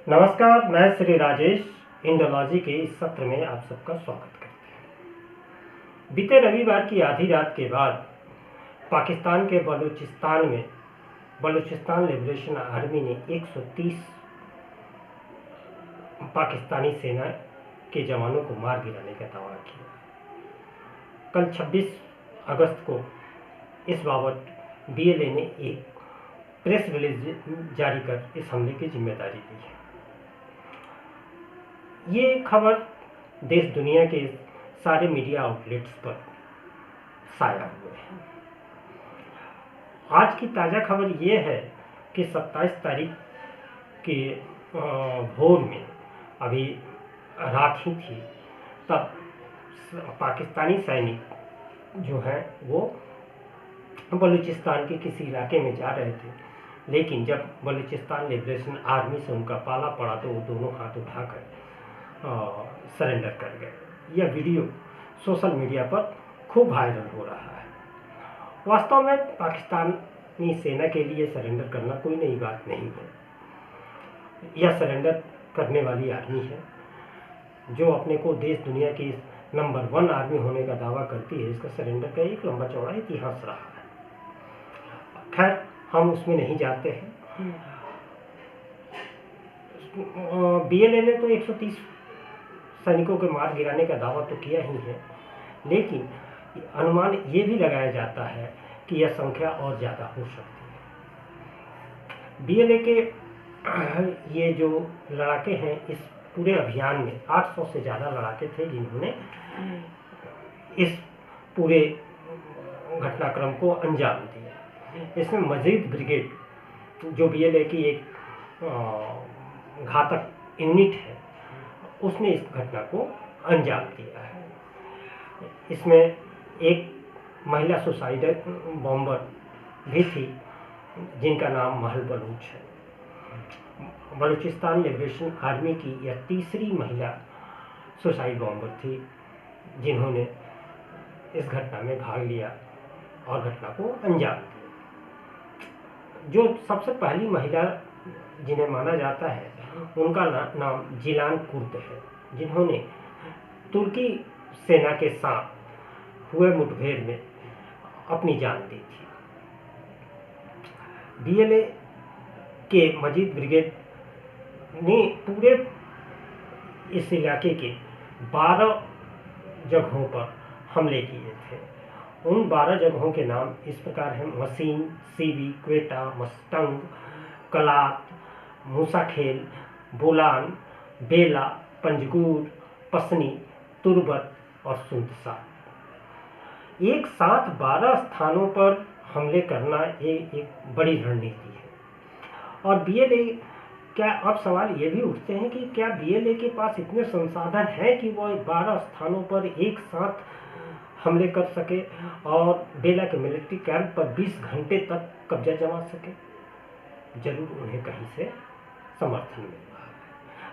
नमस्कार, मैं श्री राजेश इंडोलॉजी के इस सत्र में आप सबका स्वागत करते हैं। बीते रविवार की आधी रात के बाद पाकिस्तान के बलूचिस्तान में बलूचिस्तान लिबरेशन आर्मी ने 130 पाकिस्तानी सेना के जवानों को मार गिराने का दावा किया। कल 26 अगस्त को इस बाबत बीएलए ने एक प्रेस रिलीज जारी कर इस हमले की जिम्मेदारी ली है। ये खबर देश दुनिया के सारे मीडिया आउटलेट्स पर साया हुए हैं। आज की ताज़ा खबर ये है कि 27 तारीख के भोर में, अभी रात ही थी, तब पाकिस्तानी सैनिक जो हैं वो बलूचिस्तान के किसी इलाके में जा रहे थे, लेकिन जब बलूचिस्तान लिबरेशन आर्मी से उनका पाला पड़ा तो वो दोनों हाथ उठाकर सरेंडर कर गए। यह वीडियो सोशल मीडिया पर खूब वायरल हो रहा है। वास्तव में पाकिस्तानी सेना के लिए सरेंडर करना कोई नई बात नहीं है। यह सरेंडर करने वाली आर्मी है जो अपने को देश दुनिया की नंबर 1 आर्मी होने का दावा करती है। इसका सरेंडर का एक लंबा चौड़ा इतिहास रहा है। खैर, हम उसमें नहीं जाते हैं। बीएलए ने तो 130 सैनिकों के मार गिराने का दावा तो किया ही है, लेकिन अनुमान ये भी लगाया जाता है कि यह संख्या और ज़्यादा हो सकती है। बीएलए के ये जो लड़ाके हैं, इस पूरे अभियान में 800 से ज़्यादा लड़ाके थे जिन्होंने इस पूरे घटनाक्रम को अंजाम दिया। इसमें मजीद ब्रिगेड जो बीएलए की एक घातक यूनिट है, उसने इस घटना को अंजाम दिया है। इसमें एक महिला सुसाइड बॉम्बर भी थी जिनका नाम महल बलूच है। बलूचिस्तान लिबरेशन आर्मी की यह तीसरी महिला सुसाइड बॉम्बर थी जिन्होंने इस घटना में भाग लिया और घटना को अंजाम दिया। जो सबसे पहली महिला जिन्हें माना जाता है उनका नाम जिलान कुर्द है, जिन्होंने तुर्की सेना के साथ हुए मुठभेड़ में अपनी जान दी थी। बीएलए के मजीद ब्रिगेड ने पूरे इस इलाके के 12 जगहों पर हमले किए थे। उन 12 जगहों के नाम इस प्रकार हैं: मसीन, सीबी, क्वेटा, मस्तंग, कलात, मूसाखेल, बोलान, बेला, पंजगूर, पसनी, तुर्बत और सुंदसा। एक साथ 12 स्थानों पर हमले करना ये एक बड़ी रणनीति है। और बीएलए, क्या अब सवाल ये भी उठते हैं कि क्या बीएलए के पास इतने संसाधन हैं कि वो 12 स्थानों पर एक साथ हमले कर सके और बेला के मिलिट्री कैंप पर 20 घंटे तक कब्जा जमा सके? जरूर उन्हें कहीं से समर्थन मिल रहा है।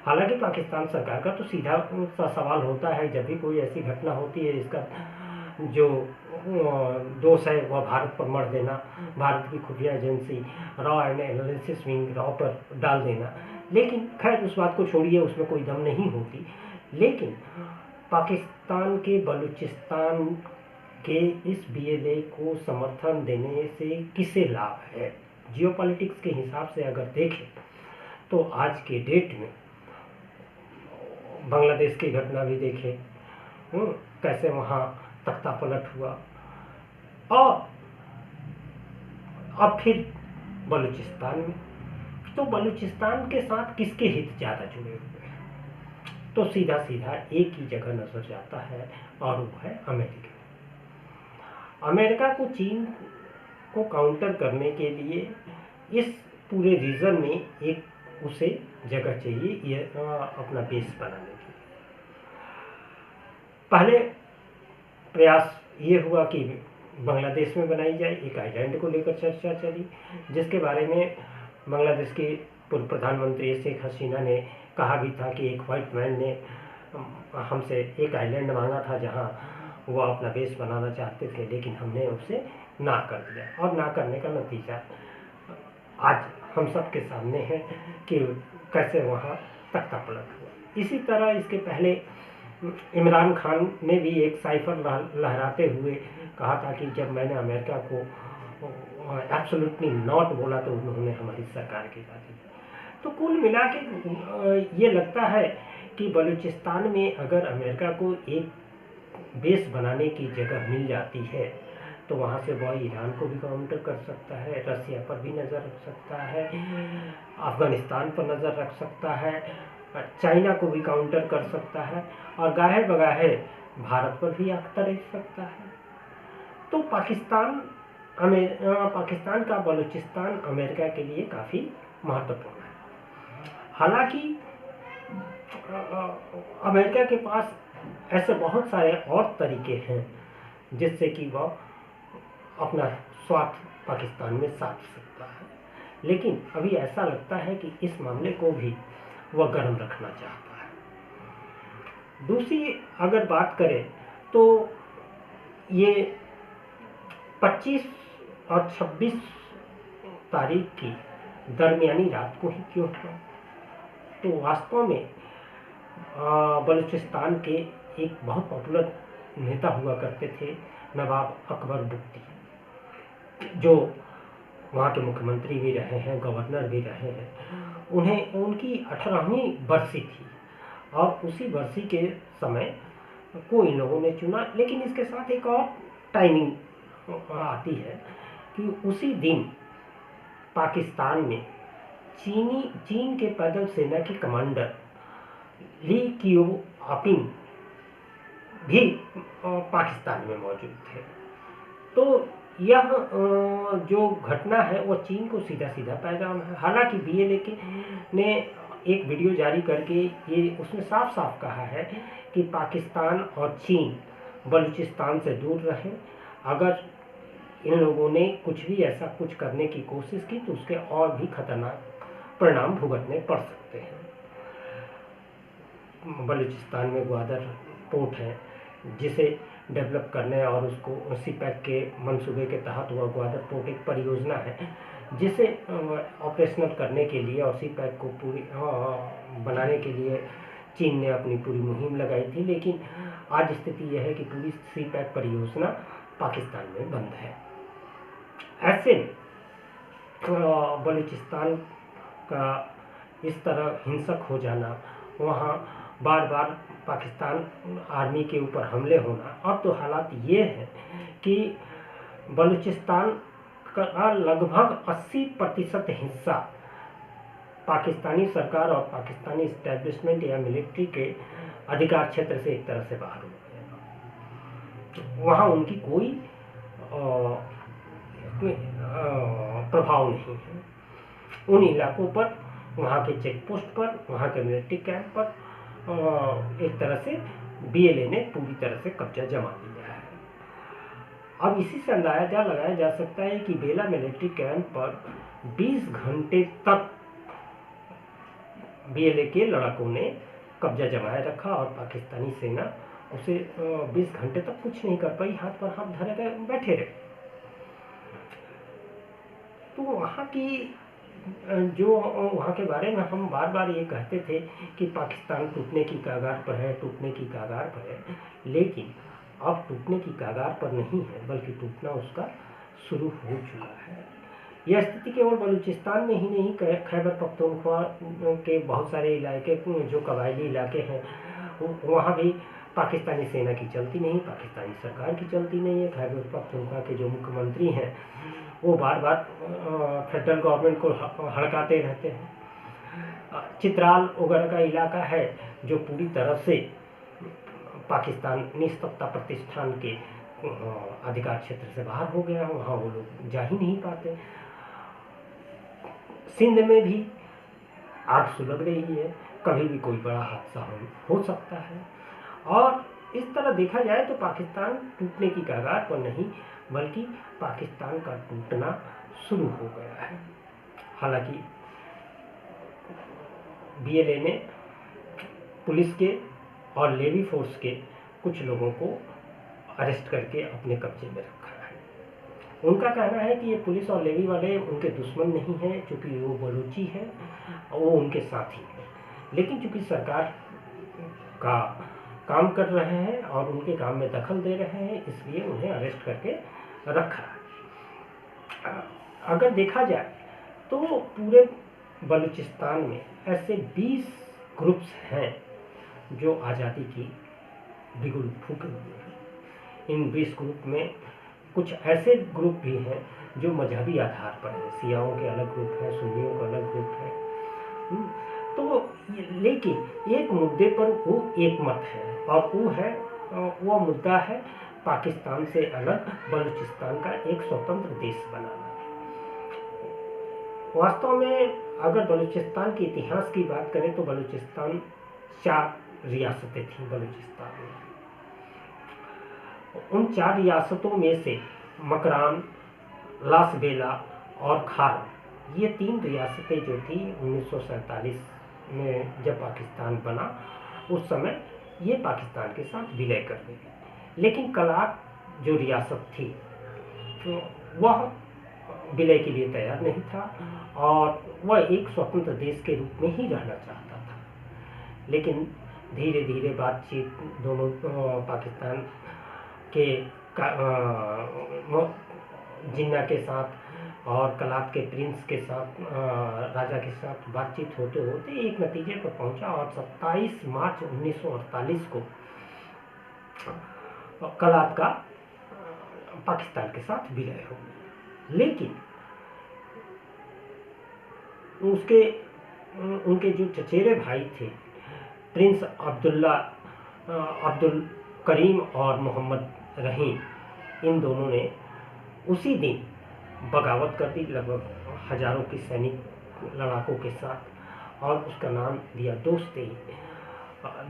हालांकि पाकिस्तान सरकार का तो सीधा सा सवाल होता है, जब भी कोई ऐसी घटना होती है जिसका जो दोष है वह भारत पर मढ़ देना, भारत की खुफिया agency raw and analysis wing raw पर डाल देना। लेकिन खैर, उस बात को छोड़िए, उसमें कोई दम नहीं होती। लेकिन पाकिस्तान के बलूचिस्तान के इस बीएलए को समर्थन देने से किसे लाभ है? जियोपॉलिटिक्स के हिसाब से अगर देखें तो आज के डेट में बांग्लादेश की घटना भी देखें, कैसे वहाँ तख्ता पलट हुआ, और अब फिर बलूचिस्तान में, तो बलूचिस्तान के साथ किसके हित ज़्यादा जुड़े हुए हैं? तो सीधा सीधा एक ही जगह नजर जाता है और वो है अमेरिका। अमेरिका को चीन को काउंटर करने के लिए इस पूरे रीजन में एक उसे जगह चाहिए ये अपना बेस बनाने के लिए। पहले प्रयास ये हुआ कि बांग्लादेश में बनाई जाए, एक आइलैंड को लेकर चर्चा चली, जिसके बारे में बांग्लादेश के पूर्व प्रधानमंत्री शेख हसीना ने कहा भी था कि एक व्हाइट मैन ने हमसे एक आइलैंड मांगा था जहां वो अपना बेस बनाना चाहते थे, लेकिन हमने उससे ना कर दिया। और ना करने का नतीजा आज हम सब के सामने है कि कैसे वहाँ तख्ता पलट हुआ। इसी तरह इसके पहले इमरान खान ने भी एक साइफर लहराते हुए कहा था कि जब मैंने अमेरिका को एब्सोल्युटली नॉट बोला तो उन्होंने हमारी सरकार गिरा दी। तो कुल मिला के ये लगता है कि बलूचिस्तान में अगर अमेरिका को एक बेस बनाने की जगह मिल जाती है तो वहाँ से वह ईरान को भी काउंटर कर सकता है, रसिया पर भी नज़र रख सकता है, अफगानिस्तान पर नज़र रख सकता है, चाइना को भी काउंटर कर सकता है और गाहे बगाहे भारत पर भी आँख तरस सकता है। तो पाकिस्तान का बलूचिस्तान अमेरिका के लिए काफ़ी महत्वपूर्ण है। हालांकि अमेरिका के पास ऐसे बहुत सारे और तरीके हैं जिससे कि वह अपना स्वार्थ पाकिस्तान में साध सकता है, लेकिन अभी ऐसा लगता है कि इस मामले को भी वह गर्म रखना चाहता है। दूसरी अगर बात करें तो ये 25 और 26 तारीख की दरमियानी रात को ही क्यों हुआ? तो वास्तव में बलूचिस्तान के एक बहुत पॉपुलर नेता हुआ करते थे नवाब अकबर बुगटी, जो वहाँ के मुख्यमंत्री भी रहे हैं, गवर्नर भी रहे हैं। उनकी 18वीं बरसी थी और उसी बरसी के समय को इन लोगों ने चुना। लेकिन इसके साथ एक और टाइमिंग आती है कि उसी दिन पाकिस्तान में चीन के पैदल सेना के कमांडर ली कियोपिंग भी पाकिस्तान में मौजूद थे। तो यह जो घटना है वो चीन को सीधा सीधा पैगाम है। हालांकि BLA ने एक वीडियो जारी करके ये उसमें साफ साफ कहा है कि पाकिस्तान और चीन बलूचिस्तान से दूर रहे। अगर इन लोगों ने कुछ भी ऐसा कुछ करने की कोशिश की तो उसके और भी खतरनाक परिणाम भुगतने पड़ सकते हैं। बलूचिस्तान में ग्वादर पोर्ट है जिसे डेवलप करने और उसको CPEC के मंसूबे के तहत वह ग्वादर पोर्ट एक परियोजना है जिसे ऑपरेशनल करने के लिए और CPEC को पूरी बनाने के लिए चीन ने अपनी पूरी मुहिम लगाई थी। लेकिन आज स्थिति यह है कि पूरी CPEC परियोजना पाकिस्तान में बंद है। ऐसे बलूचिस्तान का इस तरह हिंसक हो जाना, वहाँ बार बार पाकिस्तान आर्मी के ऊपर हमले होना, अब तो हालात ये है कि बलूचिस्तान का लगभग 80% हिस्सा पाकिस्तानी सरकार और पाकिस्तानी इस्टेब्लिशमेंट या मिलिट्री के अधिकार क्षेत्र से एक तरह से बाहर हो गया। वहाँ उनकी कोई प्रभाव नहीं है। उन इलाकों पर, वहाँ के चेक पोस्ट पर, वहाँ के मिलिट्री कैंप पर एक तरह से BLA ने पूरी तरह से कब्जा जमा लिया है। अब इसी से अंदाजा लगाया जा सकता है कि बेला मिलिट्री कैंप पर 20 घंटे तक BLA के लड़ाकों ने कब्जा जमाए रखा और पाकिस्तानी सेना उसे 20 घंटे तक कुछ नहीं कर पाई, हाथ पर हाथ धरे रहे, बैठे रहे। तो वहाँ की जो वहाँ के बारे में हम बार बार ये कहते थे कि पाकिस्तान टूटने की कगार पर है, टूटने की कगार पर है, लेकिन अब टूटने की कगार पर नहीं है बल्कि टूटना उसका शुरू हो चुका है। यह स्थिति केवल बलूचिस्तान में ही नहीं, खैबर पख्तूनख्वा के बहुत सारे इलाके जो कबायली इलाके हैं वहाँ भी पाकिस्तानी सेना की चलती नहीं, पाकिस्तानी सरकार की चलती नहीं है। खैबर पख्तूनख्वा के जो मुख्यमंत्री हैं वो बार बार फेडरल गवर्नमेंट को हड़काते रहते हैं। चित्राल वगैरह का इलाका है जो पूरी तरह से पाकिस्तानी सत्ता प्रतिष्ठान के अधिकार क्षेत्र से बाहर हो गया, वहाँ वो लोग जा ही नहीं पाते। सिंध में भी आग सुलग रही है, कभी भी कोई बड़ा हादसा हो सकता है। और इस तरह देखा जाए तो पाकिस्तान टूटने की कगार पर नहीं बल्कि पाकिस्तान का टूटना शुरू हो गया है। हालांकि BLA ने पुलिस के और लेवी फोर्स के कुछ लोगों को अरेस्ट करके अपने कब्जे में रखा है, उनका कहना है कि ये पुलिस और लेवी वाले उनके दुश्मन नहीं हैं, चूँकि वो बलूची हैं और वो उनके साथी हैं, लेकिन चूँकि सरकार का काम कर रहे हैं और उनके काम में दखल दे रहे हैं, इसलिए उन्हें अरेस्ट करके रखा है। अगर देखा जाए तो पूरे बलूचिस्तान में ऐसे 20 ग्रुप्स हैं जो आज़ादी की बिगुल फूके हुए हैं। इन 20 ग्रुप में कुछ ऐसे ग्रुप भी हैं जो मजहबी आधार पर हैं, शियाओं के अलग ग्रुप हैं, सुन्नियों का अलग ग्रुप है। तो लेकिन एक मुद्दे पर वो एक मत है, और वो मुद्दा है पाकिस्तान से अलग बलूचिस्तान का एक स्वतंत्र देश बनाना। वास्तव में अगर बलूचिस्तान के इतिहास की बात करें तो बलूचिस्तान 4 रियासतें थीं बलूचिस्तान में। उन 4 रियासतों में से मकरान, लासबेला और खार, ये 3 रियासतें जो थी 1947 में जब पाकिस्तान बना, उस समय ये पाकिस्तान के साथ विलय कर गई। लेकिन कलात जो रियासत थी तो वह विलय के लिए तैयार नहीं था और वह एक स्वतंत्र देश के रूप में ही रहना चाहता था। लेकिन धीरे धीरे बातचीत दोनों पाकिस्तान के जिन्ना के साथ और कलात के प्रिंस के साथ, राजा के साथ बातचीत होते होते एक नतीजे पर पहुंचा और 27 मार्च 1948 को कलात का पाकिस्तान के साथ विलय हो गया। लेकिन उनके जो चचेरे भाई थे, प्रिंस अब्दुल करीम और मोहम्मद रहीम, इन दोनों ने उसी दिन बगावत कर दी, लगभग हजारों की सैनिक लड़ाकों के साथ, और उसका नाम दिया दोस्ते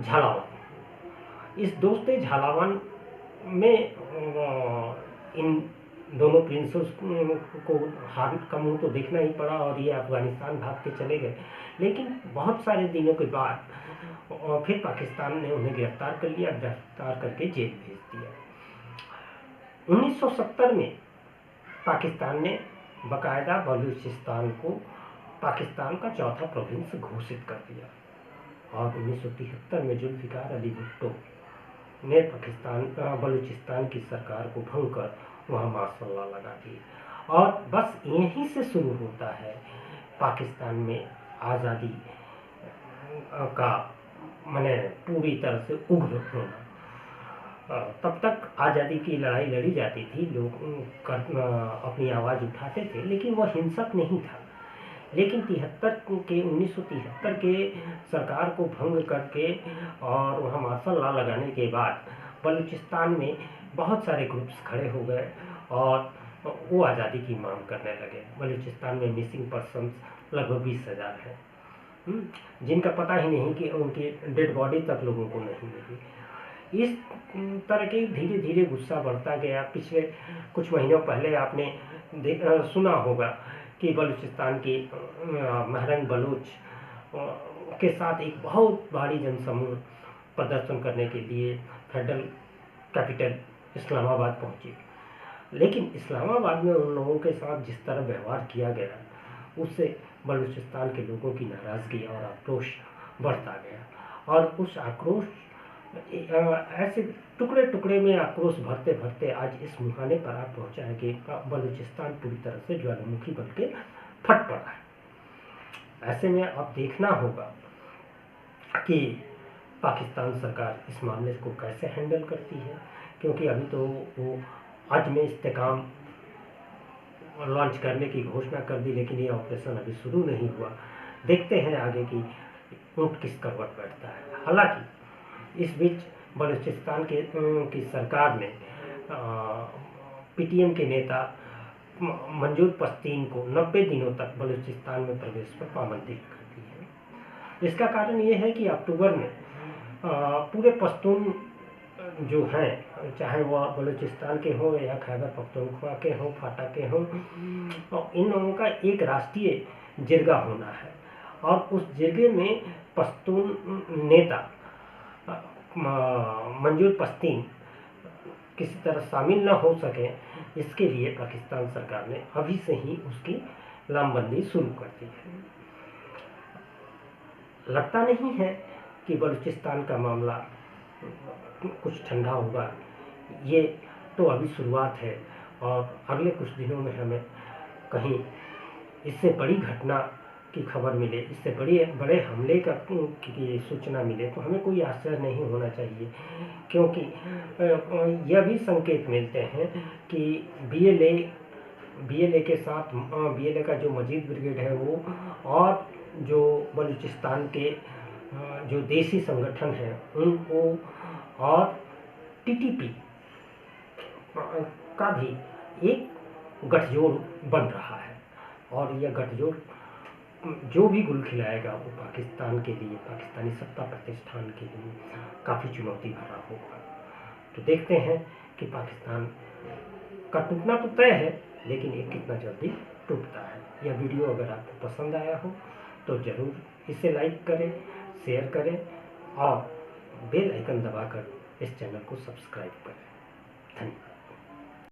झालावन। इस दोस्ते झालावन में इन दोनों प्रिंसेस को हार का मुंह तो देखना ही पड़ा और ये अफगानिस्तान भाग के चले गए। लेकिन बहुत सारे दिनों के बाद फिर पाकिस्तान ने उन्हें गिरफ्तार कर लिया, गिरफ्तार करके जेल भेज दिया। 1970 में पाकिस्तान ने बाकायदा बलूचिस्तान को पाकिस्तान का चौथा प्रोविंस घोषित कर दिया और 1973 में जुल्फिकार अली भुट्टो ने बलूचिस्तान की सरकार को भंग कर वहाँ मार्शल लॉ लगा दी। और बस यहीं से शुरू होता है पाकिस्तान में आज़ादी का माने पूरी तरह से उग्र होना। तब तक आज़ादी की लड़ाई लड़ी जाती थी, लोग अपनी आवाज़ उठाते थे, लेकिन वह हिंसक नहीं था। लेकिन 1973 के सरकार को भंग करके और वहाँ मार्शल लॉ लगाने के बाद बलूचिस्तान में बहुत सारे ग्रुप्स खड़े हो गए और वो आज़ादी की मांग करने लगे। बलूचिस्तान में मिसिंग पर्सन्स लगभग 20,000 हैं, जिनका पता ही नहीं कि उनकी डेड बॉडी तक लोगों को नहीं मिली। इस तरह के धीरे धीरे गुस्सा बढ़ता गया। पिछले कुछ महीनों पहले आपने सुना होगा कि बलूचिस्तान की महरंग बलूच के साथ एक बहुत भारी जनसमूह प्रदर्शन करने के लिए फेडरल कैपिटल इस्लामाबाद पहुंची। लेकिन इस्लामाबाद में उन लोगों के साथ जिस तरह व्यवहार किया गया, उससे बलूचिस्तान के लोगों की नाराज़गी और आक्रोश बढ़ता गया और उस आक्रोश ऐसे टुकड़े टुकड़े में आक्रोश भरते भरते आज इस मुहाने पर आ पहुंचा है कि बलूचिस्तान पूरी तरह से ज्वालामुखी बन के फट पड़ा है। ऐसे में अब देखना होगा कि पाकिस्तान सरकार इस मामले को कैसे हैंडल करती है, क्योंकि अभी तो वो अज़्म इस्तेकाम लॉन्च करने की घोषणा कर दी, लेकिन ये ऑपरेशन अभी शुरू नहीं हुआ। देखते हैं आगे की ऊँट किस करवट बैठता है। हालांकि इस बीच बलूचिस्तान की सरकार ने पीटीएम के नेता मंजूर पश्तीन को 90 दिनों तक बलूचिस्तान में प्रवेश पर पाबंदी कर दी है। इसका कारण ये है कि अक्टूबर में पूरे पश्तून जो हैं, चाहे वह बलूचिस्तान के हों या खैबर पख्तूनख्वा के हों, फाटा के हों, तो इन लोगों का एक राष्ट्रीय जिरगा होना है और उस जिरगे में पश्तून नेता मंजूर पश्तीन किसी तरह शामिल न हो सके, इसके लिए पाकिस्तान सरकार ने अभी से ही उसकी लामबंदी शुरू कर दी है। लगता नहीं है कि बलूचिस्तान का मामला कुछ ठंडा होगा, ये तो अभी शुरुआत है और अगले कुछ दिनों में हमें कहीं इससे बड़ी घटना की खबर मिले, इससे बड़े हमले की सूचना मिले तो हमें कोई आश्चर्य नहीं होना चाहिए, क्योंकि यह भी संकेत मिलते हैं कि बीएलए के साथ बीएलए का जो मजीद ब्रिगेड है वो, और जो बलूचिस्तान के जो देसी संगठन हैं उनको, और टीटीपी का भी एक गठजोड़ बन रहा है। और यह गठजोड़ जो भी गुल खिलाएगा वो पाकिस्तान के लिए, पाकिस्तानी सत्ता प्रतिष्ठान के लिए काफ़ी चुनौती भरा होगा। तो देखते हैं कि पाकिस्तान का टूटना तो तय है, लेकिन ये कितना जल्दी टूटता है। यह वीडियो अगर आपको पसंद आया हो तो ज़रूर इसे लाइक करें, शेयर करें और बेल आइकन दबाकर इस चैनल को सब्सक्राइब करें। धन्यवाद।